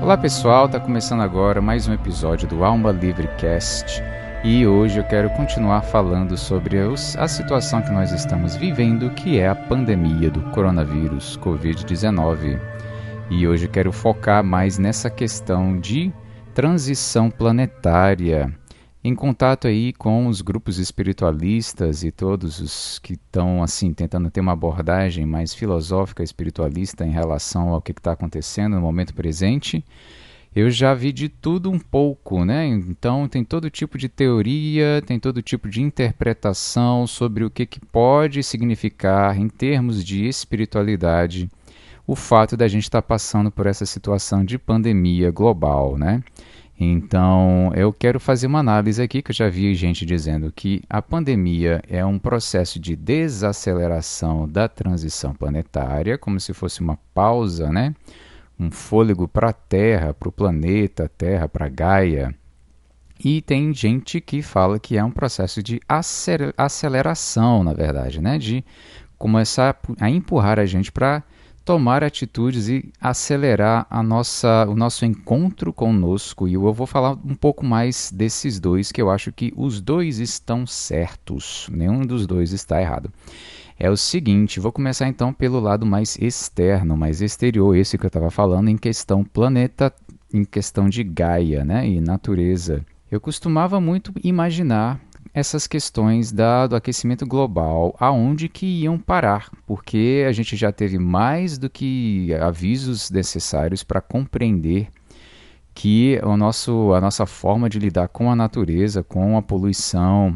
Olá pessoal, está começando agora mais um episódio do Alma Livre Cast e hoje eu quero continuar falando sobre a situação que nós estamos vivendo, que é a pandemia do coronavírus Covid-19. E hoje eu quero focar mais nessa questão de transição planetária, em contato aí com os grupos espiritualistas e todos os que estão assim tentando ter uma abordagem mais filosófica espiritualista em relação ao que está acontecendo no momento presente. Eu já vi de tudo um pouco, né? Então tem todo tipo de teoria, tem todo tipo de interpretação sobre o que pode significar em termos de espiritualidade o fato da gente estar passando por essa situação de pandemia global, né? Então, eu quero fazer uma análise aqui, que eu já vi gente dizendo que a pandemia é um processo de desaceleração da transição planetária, como se fosse uma pausa, né? Um fôlego para a Terra, para o planeta Terra, para Gaia. E tem gente que fala que é um processo de aceleração, na verdade, né? De começar a empurrar a gente para tomar atitudes e acelerar o nosso encontro conosco. E eu vou falar um pouco mais desses dois, que eu acho que os dois estão certos. Nenhum dos dois está errado. É o seguinte, vou começar então pelo lado mais externo, mais exterior, esse que eu estava falando, em questão planeta, em questão de Gaia, né, e natureza. Eu costumava muito imaginar essas questões do aquecimento global, aonde que iam parar, porque a gente já teve mais do que avisos necessários para compreender que a nossa forma de lidar com a natureza, com a poluição,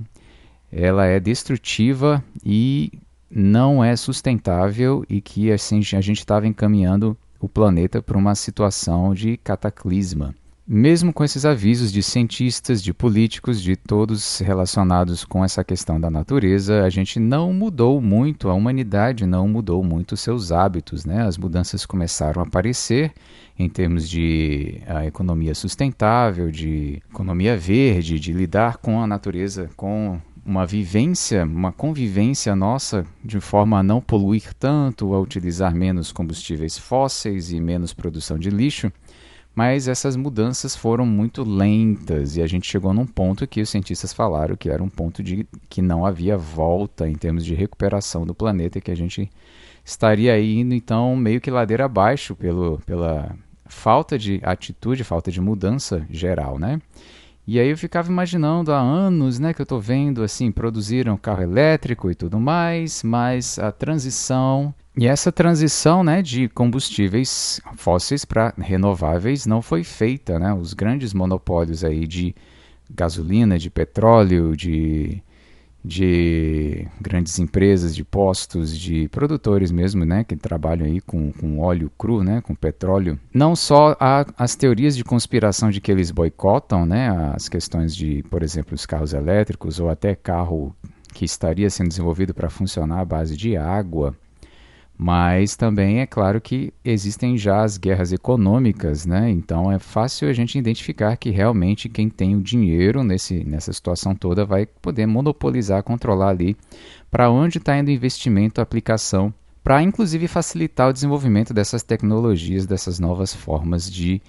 ela é destrutiva e não é sustentável e que assim, a gente estava encaminhando o planeta para uma situação de cataclisma. Mesmo com esses avisos de cientistas, de políticos, de todos relacionados com essa questão da natureza, a gente não mudou muito, a humanidade não mudou muito seus hábitos, né? As mudanças começaram a aparecer em termos de economia sustentável, de economia verde, de lidar com a natureza, com uma vivência, uma convivência nossa de forma a não poluir tanto, a utilizar menos combustíveis fósseis e menos produção de lixo. Mas essas mudanças foram muito lentas e a gente chegou num ponto que os cientistas falaram que era um ponto de que não havia volta em termos de recuperação do planeta e que a gente estaria indo então meio que ladeira abaixo pela falta de atitude, falta de mudança geral, né? E aí eu ficava imaginando há anos, né, que eu estou vendo assim, produziram carro elétrico e tudo mais, mas a transição... E essa transição, né, de combustíveis fósseis para renováveis não foi feita, né? Os grandes monopólios aí de gasolina, de petróleo, de grandes empresas, de postos, de produtores mesmo, né, que trabalham aí com óleo cru, né, com petróleo. Não só as teorias de conspiração de que eles boicotam, né, as questões de, por exemplo, os carros elétricos ou até carro que estaria sendo desenvolvido para funcionar à base de água. Mas também é claro que existem já as guerras econômicas, né? Então é fácil a gente identificar que realmente quem tem o dinheiro nessa situação toda vai poder monopolizar, controlar ali para onde está indo o investimento, a aplicação, para inclusive facilitar o desenvolvimento dessas tecnologias, dessas novas formas de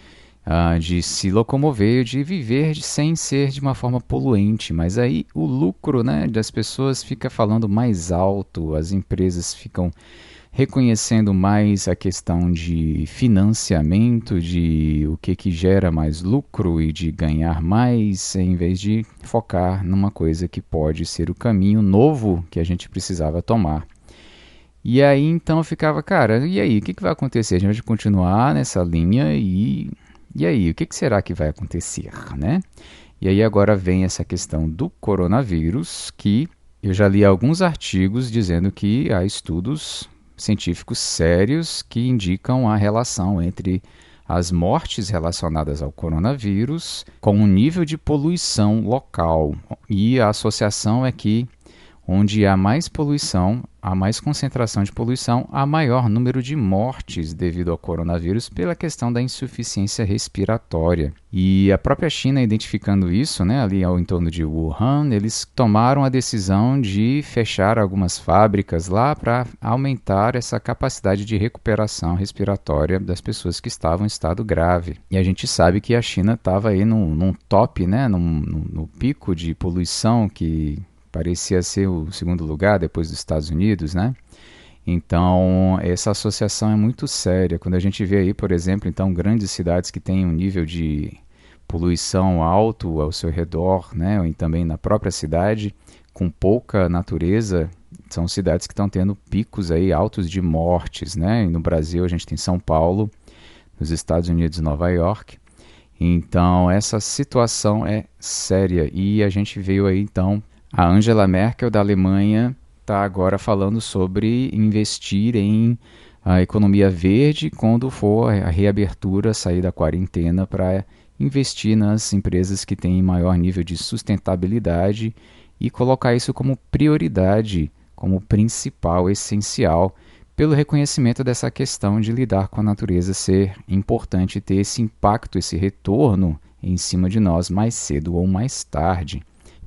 se locomover, de viver sem ser de uma forma poluente. Mas aí o lucro, né, das pessoas fica falando mais alto, as empresas ficam reconhecendo mais a questão de financiamento, de o que gera mais lucro e de ganhar mais, em vez de focar numa coisa que pode ser o caminho novo que a gente precisava tomar. E aí então eu ficava, cara, e aí, o que vai acontecer? A gente vai continuar nessa linha e aí, o que será que vai acontecer, né? E aí agora vem essa questão do coronavírus, que eu já li alguns artigos dizendo que há estudos científicos sérios que indicam a relação entre as mortes relacionadas ao coronavírus com o nível de poluição local. E a associação é que onde há mais poluição, há mais concentração de poluição, há maior número de mortes devido ao coronavírus pela questão da insuficiência respiratória. E a própria China, identificando isso, né, ali ao entorno de Wuhan, eles tomaram a decisão de fechar algumas fábricas lá para aumentar essa capacidade de recuperação respiratória das pessoas que estavam em estado grave. E a gente sabe que a China estava aí num top, né, no pico de poluição que parecia ser o segundo lugar depois dos Estados Unidos, né? Então, essa associação é muito séria. Quando a gente vê aí, por exemplo, então, grandes cidades que têm um nível de poluição alto ao seu redor, né? E também na própria cidade, com pouca natureza, são cidades que estão tendo picos aí altos de mortes, né? E no Brasil a gente tem São Paulo, nos Estados Unidos, Nova York. Então, essa situação é séria. E a gente veio aí, então, a Angela Merkel da Alemanha está agora falando sobre investir em a economia verde quando for a reabertura, sair da quarentena, para investir nas empresas que têm maior nível de sustentabilidade e colocar isso como prioridade, como principal, essencial, pelo reconhecimento dessa questão de lidar com a natureza ser importante, ter esse impacto, esse retorno em cima de nós mais cedo ou mais tarde.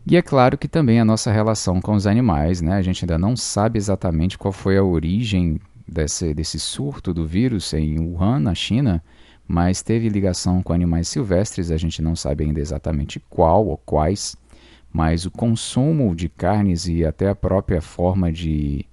E é claro que também a nossa relação com os animais, né? A gente ainda não sabe exatamente qual foi a origem desse surto do vírus em Wuhan, na China, mas teve ligação com animais silvestres, a gente não sabe ainda exatamente qual ou quais, mas o consumo de carnes e até a própria forma de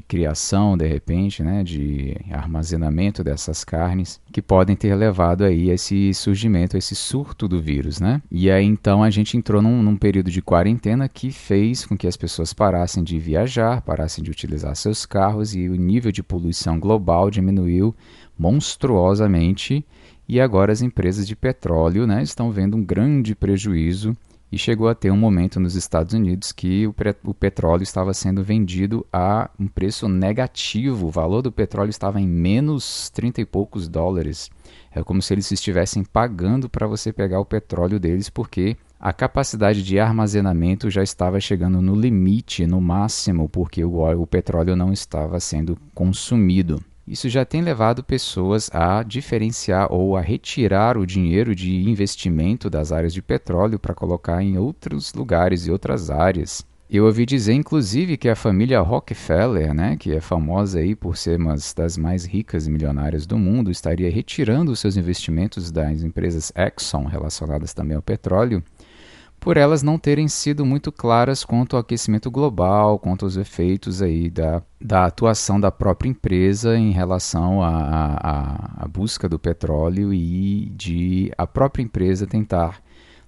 criação, de repente, né, de armazenamento dessas carnes, que podem ter levado aí a esse surgimento, a esse surto do vírus, né? E aí então a gente entrou num período de quarentena que fez com que as pessoas parassem de viajar, parassem de utilizar seus carros e o nível de poluição global diminuiu monstruosamente e agora as empresas de petróleo, né, estão vendo um grande prejuízo. E chegou a ter um momento nos Estados Unidos que o petróleo estava sendo vendido a um preço negativo. O valor do petróleo estava em menos 30 e poucos dólares. É como se eles estivessem pagando para você pegar o petróleo deles, porque a capacidade de armazenamento já estava chegando no limite, no máximo, porque o petróleo não estava sendo consumido. Isso já tem levado pessoas a diferenciar ou a retirar o dinheiro de investimento das áreas de petróleo para colocar em outros lugares e outras áreas. Eu ouvi dizer, inclusive, que a família Rockefeller, né, que é famosa aí por ser uma das mais ricas e milionárias do mundo, estaria retirando os seus investimentos das empresas Exxon, relacionadas também ao petróleo, por elas não terem sido muito claras quanto ao aquecimento global, quanto aos efeitos aí da atuação da própria empresa em relação à busca do petróleo e de a própria empresa tentar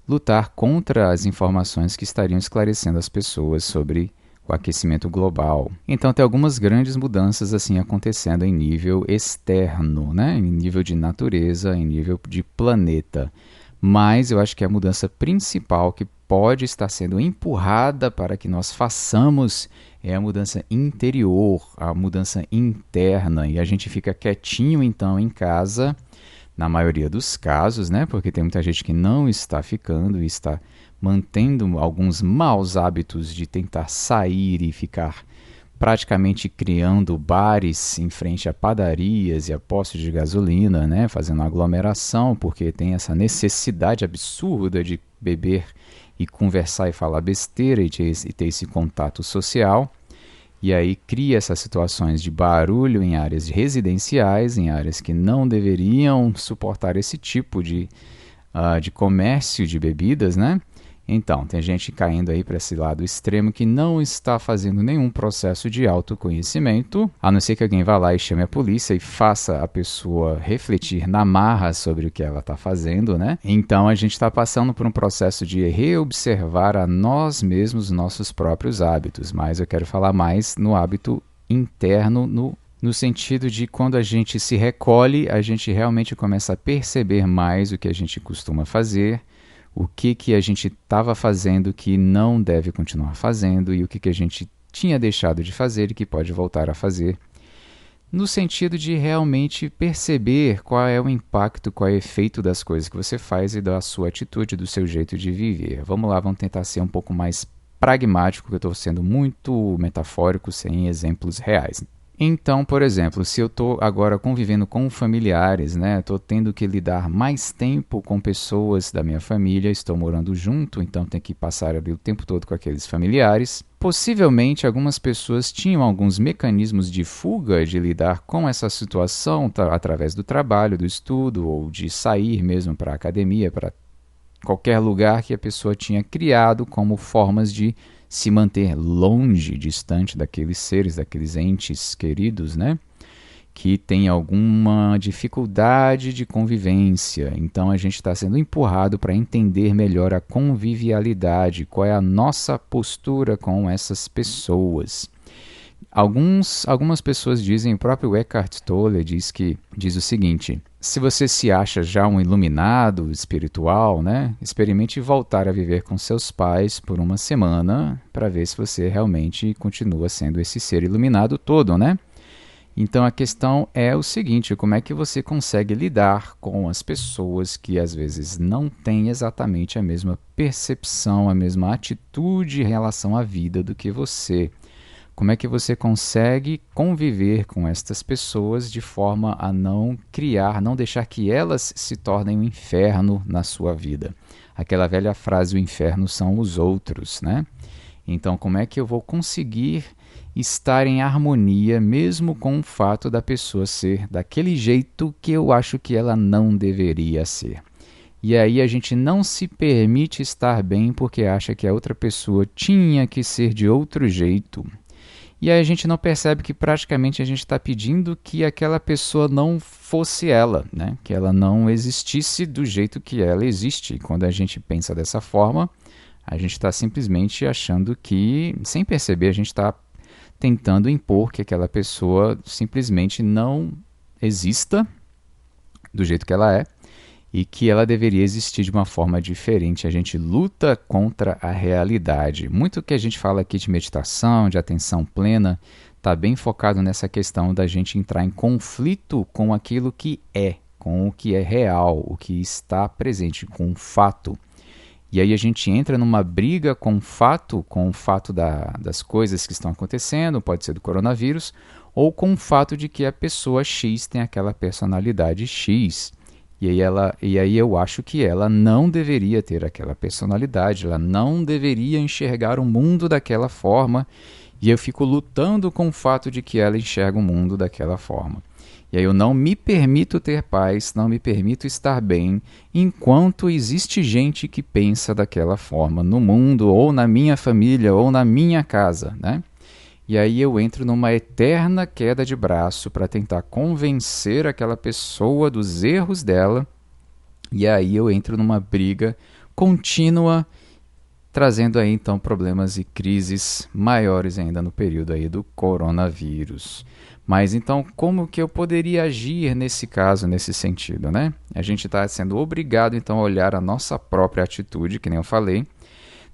lutar contra as informações que estariam esclarecendo as pessoas sobre o aquecimento global. Então tem algumas grandes mudanças assim acontecendo em nível externo, né? Em nível de natureza, em nível de planeta. Mas eu acho que a mudança principal que pode estar sendo empurrada para que nós façamos é a mudança interior, a mudança interna. E a gente fica quietinho então em casa, na maioria dos casos, né? Porque tem muita gente que não está ficando e está mantendo alguns maus hábitos de tentar sair e ficar praticamente criando bares em frente a padarias e a postos de gasolina, né, fazendo aglomeração, porque tem essa necessidade absurda de beber e conversar e falar besteira e ter esse contato social. E aí cria essas situações de barulho em áreas residenciais, em áreas que não deveriam suportar esse tipo de comércio de bebidas, né? Então, tem gente caindo aí para esse lado extremo que não está fazendo nenhum processo de autoconhecimento, a não ser que alguém vá lá e chame a polícia e faça a pessoa refletir na marra sobre o que ela está fazendo, né? Então, a gente está passando por um processo de reobservar a nós mesmos nossos próprios hábitos, mas eu quero falar mais no hábito interno, no sentido de quando a gente se recolhe, a gente realmente começa a perceber mais o que a gente costuma fazer, o que a gente estava fazendo que não deve continuar fazendo e o que a gente tinha deixado de fazer e que pode voltar a fazer, no sentido de realmente perceber qual é o impacto, qual é o efeito das coisas que você faz e da sua atitude, do seu jeito de viver. Vamos lá, vamos tentar ser um pouco mais pragmático, que eu estou sendo muito metafórico, sem exemplos reais. Então, por exemplo, se eu estou agora convivendo com familiares, né, estou tendo que lidar mais tempo com pessoas da minha família, estou morando junto, então tenho que passar ali o tempo todo com aqueles familiares. Possivelmente, algumas pessoas tinham alguns mecanismos de fuga de lidar com essa situação através do trabalho, do estudo, ou de sair mesmo para a academia, para qualquer lugar que a pessoa tinha criado como formas de se manter longe, distante daqueles seres, daqueles entes queridos, né? Que tem alguma dificuldade de convivência. Então a gente está sendo empurrado para entender melhor a convivialidade, qual é a nossa postura com essas pessoas. Algumas pessoas dizem, o próprio Eckhart Tolle diz o seguinte: se você se acha já um iluminado espiritual, né, experimente voltar a viver com seus pais por uma semana para ver se você realmente continua sendo esse ser iluminado todo, né? Então a questão é o seguinte: como é que você consegue lidar com as pessoas que às vezes não têm exatamente a mesma percepção, a mesma atitude em relação à vida do que você? Como é que você consegue conviver com estas pessoas de forma a não deixar que elas se tornem um inferno na sua vida? Aquela velha frase, o inferno são os outros, né? Então, como é que eu vou conseguir estar em harmonia mesmo com o fato da pessoa ser daquele jeito que eu acho que ela não deveria ser? E aí a gente não se permite estar bem porque acha que a outra pessoa tinha que ser de outro jeito. E aí a gente não percebe que praticamente a gente está pedindo que aquela pessoa não fosse ela, né? Que ela não existisse do jeito que ela existe. E quando a gente pensa dessa forma, a gente está simplesmente achando que, sem perceber, a gente está tentando impor que aquela pessoa simplesmente não exista do jeito que ela é e que ela deveria existir de uma forma diferente. A gente luta contra a realidade. Muito que a gente fala aqui de meditação, de atenção plena, está bem focado nessa questão da gente entrar em conflito com aquilo que é, com o que é real, o que está presente, com o fato. E aí a gente entra numa briga com o fato das coisas que estão acontecendo, pode ser do coronavírus, ou com o fato de que a pessoa X tem aquela personalidade X. E aí eu acho que ela não deveria ter aquela personalidade, ela não deveria enxergar o mundo daquela forma, e eu fico lutando com o fato de que ela enxerga o mundo daquela forma. E aí eu não me permito ter paz, não me permito estar bem, enquanto existe gente que pensa daquela forma no mundo, ou na minha família, ou na minha casa, né? E aí eu entro numa eterna queda de braço para tentar convencer aquela pessoa dos erros dela. E aí eu entro numa briga contínua, trazendo aí então problemas e crises maiores ainda no período aí do coronavírus. Mas então como que eu poderia agir nesse caso, nesse sentido, né? A gente está sendo obrigado então a olhar a nossa própria atitude, que nem eu falei,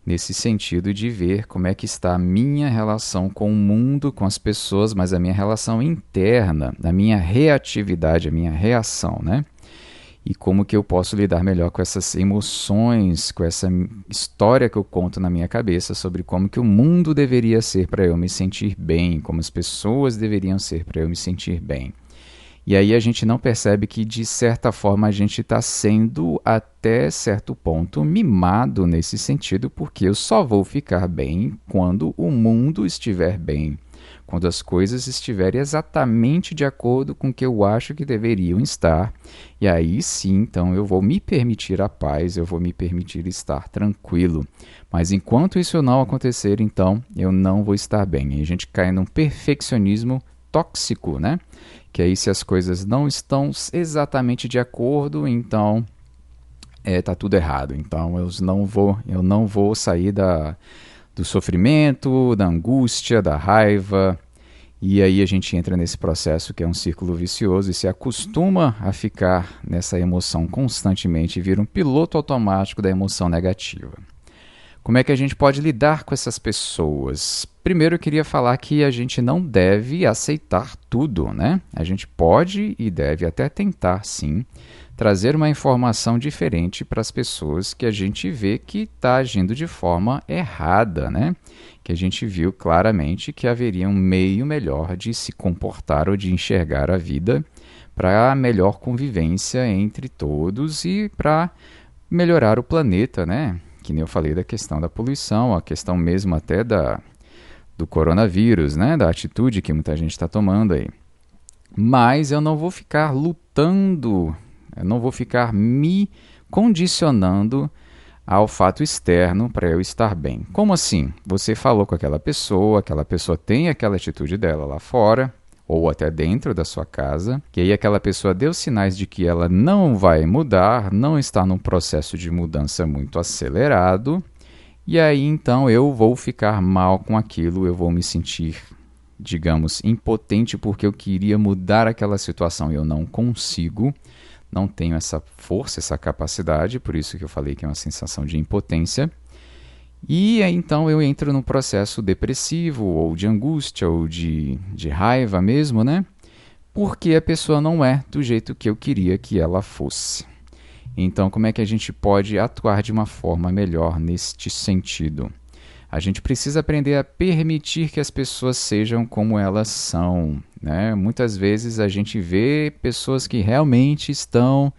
nesse sentido de ver como é que está a minha relação com o mundo, com as pessoas, mas a minha relação interna, a minha reatividade, a minha reação, né? E como que eu posso lidar melhor com essas emoções, com essa história que eu conto na minha cabeça sobre como que o mundo deveria ser para eu me sentir bem, como as pessoas deveriam ser para eu me sentir bem. E aí a gente não percebe que, de certa forma, a gente está sendo, até certo ponto, mimado nesse sentido, porque eu só vou ficar bem quando o mundo estiver bem, quando as coisas estiverem exatamente de acordo com o que eu acho que deveriam estar. E aí sim, então, eu vou me permitir a paz, eu vou me permitir estar tranquilo. Mas enquanto isso não acontecer, então, eu não vou estar bem. E a gente cai num perfeccionismo tóxico, né? Que aí se as coisas não estão exatamente de acordo, então tá tudo errado. Então eu não vou sair do sofrimento, da angústia, da raiva. E aí a gente entra nesse processo que é um círculo vicioso e se acostuma a ficar nessa emoção constantemente e vira um piloto automático da emoção negativa. Como é que a gente pode lidar com essas pessoas? Primeiro eu queria falar que a gente não deve aceitar tudo, né? A gente pode e deve até tentar, sim, trazer uma informação diferente para as pessoas que a gente vê que está agindo de forma errada, né? Que a gente viu claramente que haveria um meio melhor de se comportar ou de enxergar a vida para melhor convivência entre todos e para melhorar o planeta, né? Que nem eu falei da questão da poluição, a questão mesmo até do coronavírus, né? Da atitude que muita gente está tomando aí. Mas eu não vou ficar lutando, eu não vou ficar me condicionando ao fato externo para eu estar bem. Como assim? Você falou com aquela pessoa tem aquela atitude dela lá fora, ou até dentro da sua casa, que aí aquela pessoa deu sinais de que ela não vai mudar, não está num processo de mudança muito acelerado, e aí então eu vou ficar mal com aquilo, eu vou me sentir, digamos, impotente porque eu queria mudar aquela situação e eu não consigo, não tenho essa força, essa capacidade, por isso que eu falei que é uma sensação de impotência. E aí, então eu entro num processo depressivo, ou de angústia, ou de raiva mesmo, né? Porque a pessoa não é do jeito que eu queria que ela fosse. Então, como é que a gente pode atuar de uma forma melhor neste sentido? A gente precisa aprender a permitir que as pessoas sejam como elas são, né? Muitas vezes a gente vê pessoas que realmente estão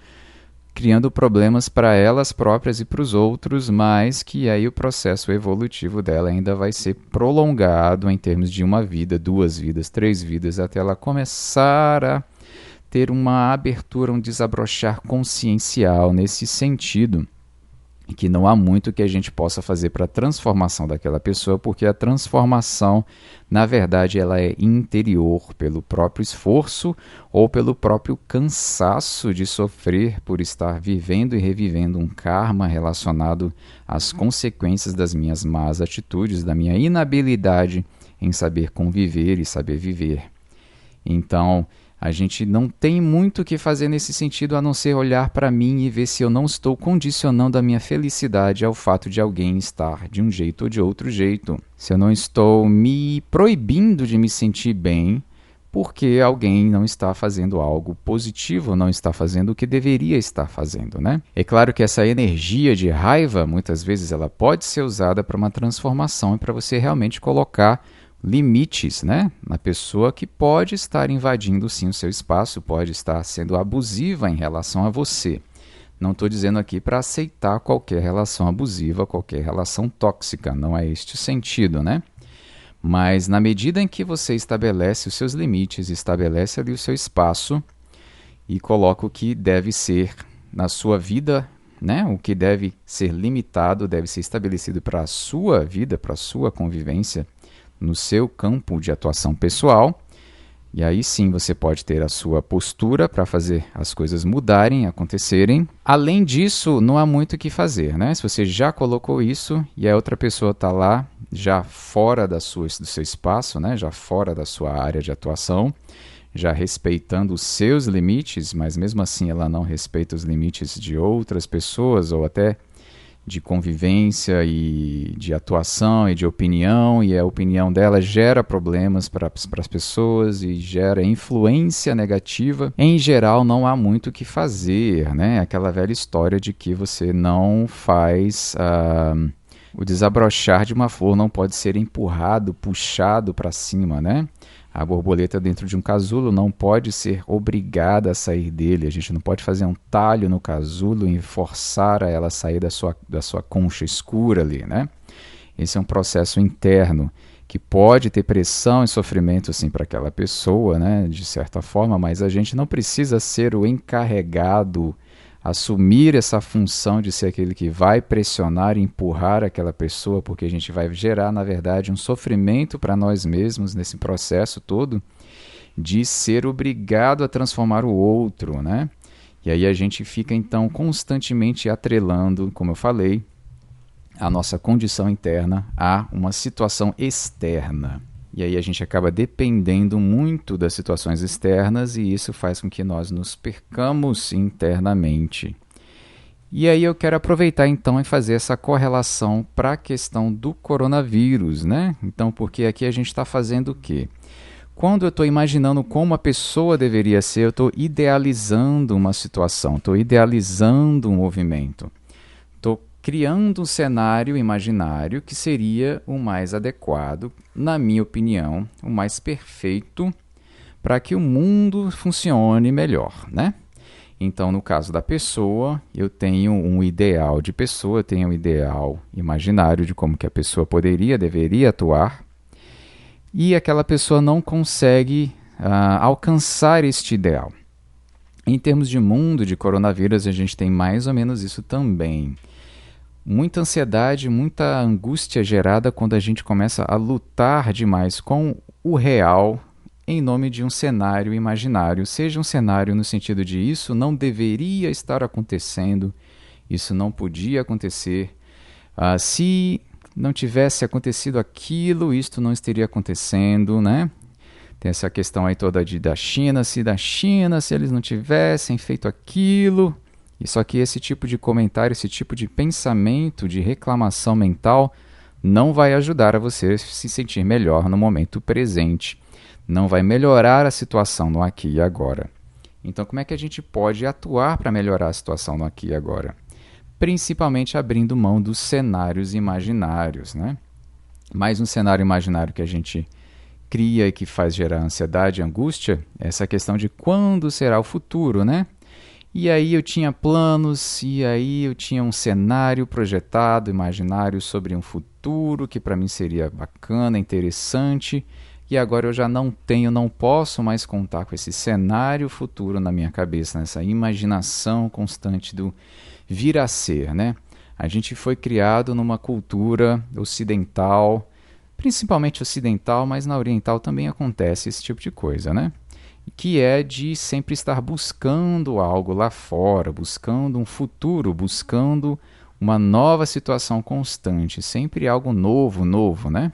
criando problemas para elas próprias e para os outros, mas que aí o processo evolutivo dela ainda vai ser prolongado em termos de uma vida, 2 vidas, 3 vidas, até ela começar a ter uma abertura, um desabrochar consciencial nesse sentido. E que não há muito que a gente possa fazer para a transformação daquela pessoa, porque a transformação, na verdade, ela é interior, pelo próprio esforço ou pelo próprio cansaço de sofrer por estar vivendo e revivendo um karma relacionado às consequências das minhas más atitudes, da minha inabilidade em saber conviver e saber viver. Então, a gente não tem muito o que fazer nesse sentido a não ser olhar para mim e ver se eu não estou condicionando a minha felicidade ao fato de alguém estar de um jeito ou de outro jeito. Se eu não estou me proibindo de me sentir bem porque alguém não está fazendo algo positivo, não está fazendo o que deveria estar fazendo, né? É claro que essa energia de raiva, muitas vezes, ela pode ser usada para uma transformação e para você realmente colocar limites, né, na pessoa que pode estar invadindo sim o seu espaço, pode estar sendo abusiva em relação a você. Não estou dizendo aqui para aceitar qualquer relação abusiva, qualquer relação tóxica, não é este o sentido, né? Mas na medida em que você estabelece os seus limites, estabelece ali o seu espaço e coloca o que deve ser na sua vida, né? O que deve ser limitado, deve ser estabelecido para a sua vida, para a sua convivência, no seu campo de atuação pessoal, e aí sim você pode ter a sua postura para fazer as coisas mudarem, acontecerem. Além disso, não há muito o que fazer, né? Se você já colocou isso e a outra pessoa está lá, já fora do seu espaço, né? Já fora da sua área de atuação, já respeitando os seus limites, mas mesmo assim ela não respeita os limites de outras pessoas, ou até de convivência e de atuação e de opinião, e a opinião dela gera problemas para as pessoas e gera influência negativa. Em geral, não há muito o que fazer, né? Aquela velha história de que você não faz... o desabrochar de uma flor não pode ser empurrado, puxado para cima, né? A borboleta dentro de um casulo não pode ser obrigada a sair dele. A gente não pode fazer um talho no casulo e forçar a ela a sair da sua concha escura ali, né? Esse é um processo interno que pode ter pressão e sofrimento assim para aquela pessoa, né? De certa forma, mas a gente não precisa ser o encarregado, assumir essa função de ser aquele que vai pressionar e empurrar aquela pessoa, porque a gente vai gerar, na verdade, um sofrimento para nós mesmos nesse processo todo de ser obrigado a transformar o outro, né? E aí a gente fica, então, constantemente atrelando, como eu falei, a nossa condição interna a uma situação externa. E aí a gente acaba dependendo muito das situações externas e isso faz com que nós nos percamos internamente. E aí eu quero aproveitar então e fazer essa correlação para a questão do coronavírus, né? Então, porque aqui a gente está fazendo o quê? Quando eu estou imaginando como a pessoa deveria ser, eu estou idealizando uma situação, estou idealizando um movimento, estou criando um cenário imaginário que seria o mais adequado, na minha opinião, o mais perfeito para que o mundo funcione melhor, né? Então, no caso da pessoa, eu tenho um ideal de pessoa, eu tenho um ideal imaginário de como que a pessoa poderia, deveria atuar, e aquela pessoa não consegue alcançar este ideal. Em termos de mundo, de coronavírus, a gente tem mais ou menos isso também. Muita ansiedade, muita angústia gerada quando a gente começa a lutar demais com o real em nome de um cenário imaginário. Seja um cenário no sentido de isso não deveria estar acontecendo, isso não podia acontecer. Se não tivesse acontecido aquilo, isto não estaria acontecendo, né? Tem essa questão aí toda da China, se eles não tivessem feito aquilo. Isso aqui, esse tipo de comentário, esse tipo de pensamento, de reclamação mental, não vai ajudar a você se sentir melhor no momento presente. Não vai melhorar a situação no aqui e agora. Então, como é que a gente pode atuar para melhorar a situação no aqui e agora? Principalmente abrindo mão dos cenários imaginários, né? Mais um cenário imaginário que a gente cria e que faz gerar ansiedade e angústia é essa questão de quando será o futuro, né? E aí eu tinha planos, e aí eu tinha um cenário projetado, imaginário sobre um futuro que para mim seria bacana, interessante, e agora eu já não posso mais contar com esse cenário futuro na minha cabeça, nessa imaginação constante do vir a ser, né? A gente foi criado numa cultura ocidental, principalmente ocidental, mas na oriental também acontece esse tipo de coisa, né? Que é de sempre estar buscando algo lá fora, buscando um futuro, buscando uma nova situação constante, sempre algo novo, né?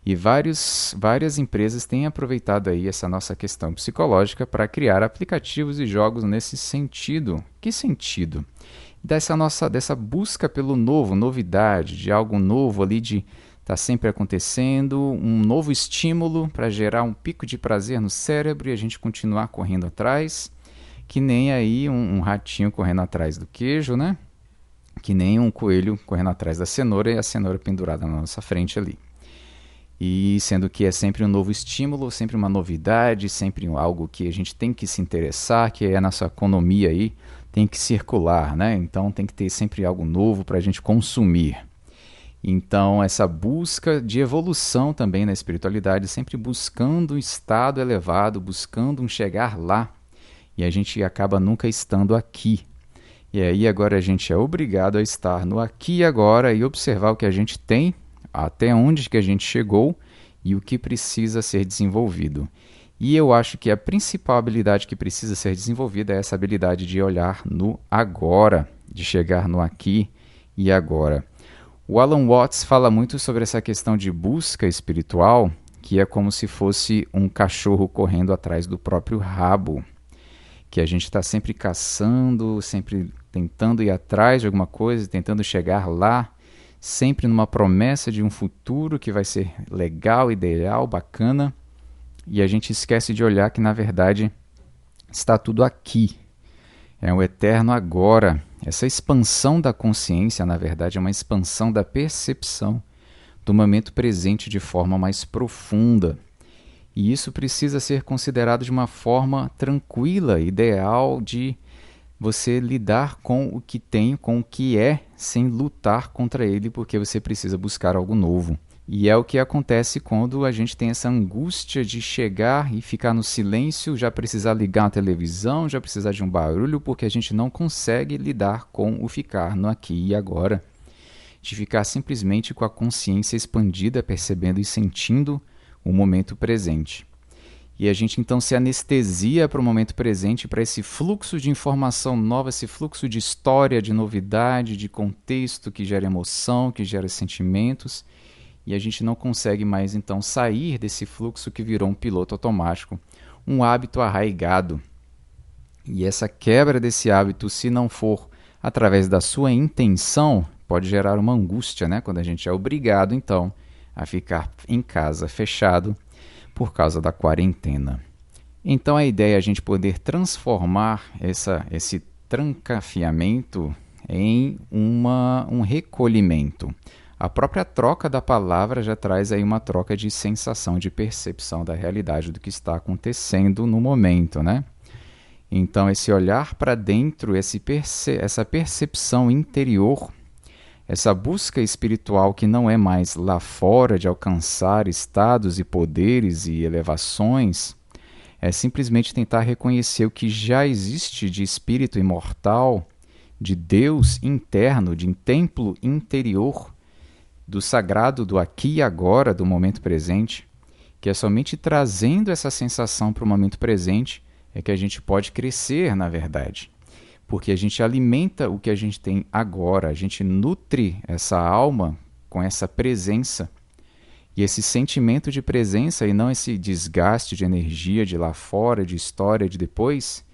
E várias empresas têm aproveitado aí essa nossa questão psicológica para criar aplicativos e jogos nesse sentido. Que sentido? Dessa busca pelo novo, novidade, de algo novo ali, de está sempre acontecendo, um novo estímulo para gerar um pico de prazer no cérebro e a gente continuar correndo atrás, que nem aí um ratinho correndo atrás do queijo, né? Que nem um coelho correndo atrás da cenoura e a cenoura pendurada na nossa frente ali. E sendo que é sempre um novo estímulo, sempre uma novidade, sempre algo que a gente tem que se interessar, que é a nossa economia aí, tem que circular, né? Então tem que ter sempre algo novo para a gente consumir. Então, essa busca de evolução também na espiritualidade, sempre buscando um estado elevado, buscando um chegar lá, e a gente acaba nunca estando aqui. E aí agora a gente é obrigado a estar no aqui e agora e observar o que a gente tem, até onde que a gente chegou e o que precisa ser desenvolvido. E eu acho que a principal habilidade que precisa ser desenvolvida é essa habilidade de olhar no agora, de chegar no aqui e agora. O Alan Watts fala muito sobre essa questão de busca espiritual, que é como se fosse um cachorro correndo atrás do próprio rabo, que a gente está sempre caçando, sempre tentando ir atrás de alguma coisa, tentando chegar lá, sempre numa promessa de um futuro que vai ser legal, ideal, bacana, e a gente esquece de olhar que, na verdade, está tudo aqui. É o eterno agora. Essa expansão da consciência, na verdade, é uma expansão da percepção do momento presente de forma mais profunda. E isso precisa ser considerado de uma forma tranquila, ideal de você lidar com o que tem, com o que é, sem lutar contra ele, porque você precisa buscar algo novo. E é o que acontece quando a gente tem essa angústia de chegar e ficar no silêncio, já precisar ligar a televisão, já precisar de um barulho, porque a gente não consegue lidar com o ficar no aqui e agora. De ficar simplesmente com a consciência expandida, percebendo e sentindo o momento presente. E a gente então se anestesia para o momento presente, para esse fluxo de informação nova, esse fluxo de história, de novidade, de contexto que gera emoção, que gera sentimentos. E a gente não consegue mais, então, sair desse fluxo que virou um piloto automático, um hábito arraigado. E essa quebra desse hábito, se não for através da sua intenção, pode gerar uma angústia, né? Quando a gente é obrigado, então, a ficar em casa fechado por causa da quarentena. Então a ideia é a gente poder transformar esse trancafiamento em um recolhimento. A própria troca da palavra já traz aí uma troca de sensação, de percepção da realidade do que está acontecendo no momento, né? Então esse olhar para dentro, essa percepção interior, essa busca espiritual que não é mais lá fora de alcançar estados e poderes e elevações, é simplesmente tentar reconhecer o que já existe de espírito imortal, de Deus interno, de templo interior, do sagrado do aqui e agora, do momento presente, que é somente trazendo essa sensação para o momento presente é que a gente pode crescer, na verdade. Porque a gente alimenta o que a gente tem agora, a gente nutre essa alma com essa presença. E esse sentimento de presença e não esse desgaste de energia de lá fora, de história, de depois,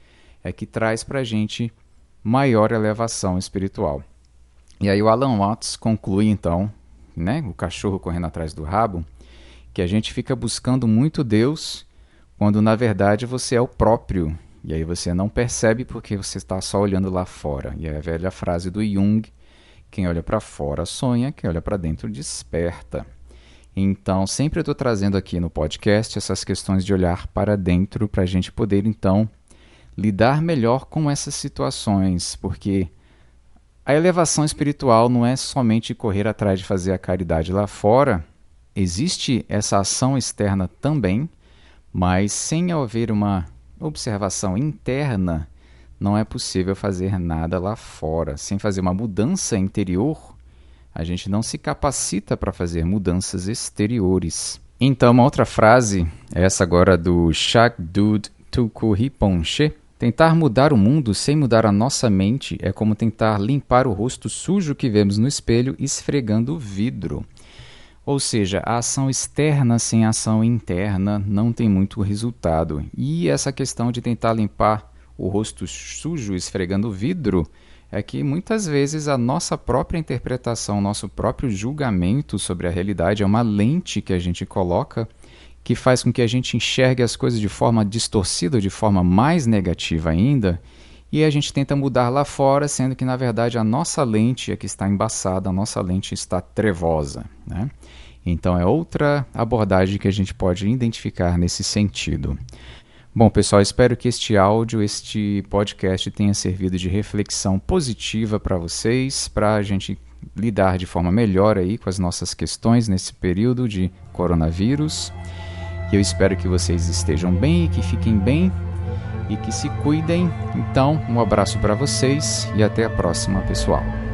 é que traz para a gente maior elevação espiritual. E aí o Alan Watts conclui então, né, o cachorro correndo atrás do rabo, que a gente fica buscando muito Deus quando na verdade você é o próprio. E aí você não percebe porque você está só olhando lá fora. E é a velha frase do Jung, quem olha para fora sonha, quem olha para dentro desperta. Então, sempre eu estou trazendo aqui no podcast essas questões de olhar para dentro para a gente poder, então, lidar melhor com essas situações, porque a elevação espiritual não é somente correr atrás de fazer a caridade lá fora, existe essa ação externa também, mas sem haver uma observação interna, não é possível fazer nada lá fora. Sem fazer uma mudança interior, a gente não se capacita para fazer mudanças exteriores. Então, uma outra frase, essa agora do Shakdud Tulku Rinpoche: tentar mudar o mundo sem mudar a nossa mente é como tentar limpar o rosto sujo que vemos no espelho esfregando o vidro. Ou seja, a ação externa sem a ação interna não tem muito resultado. E essa questão de tentar limpar o rosto sujo esfregando o vidro é que muitas vezes a nossa própria interpretação, nosso próprio julgamento sobre a realidade é uma lente que a gente coloca que faz com que a gente enxergue as coisas de forma distorcida, de forma mais negativa ainda, e a gente tenta mudar lá fora, sendo que na verdade a nossa lente é que está embaçada, a nossa lente está trevosa, né? Então é outra abordagem que a gente pode identificar nesse sentido. Bom, pessoal, espero que este podcast tenha servido de reflexão positiva para vocês, para a gente lidar de forma melhor aí com as nossas questões nesse período de coronavírus. E eu espero que vocês estejam bem e que fiquem bem e que se cuidem. Então, um abraço para vocês e até a próxima, pessoal.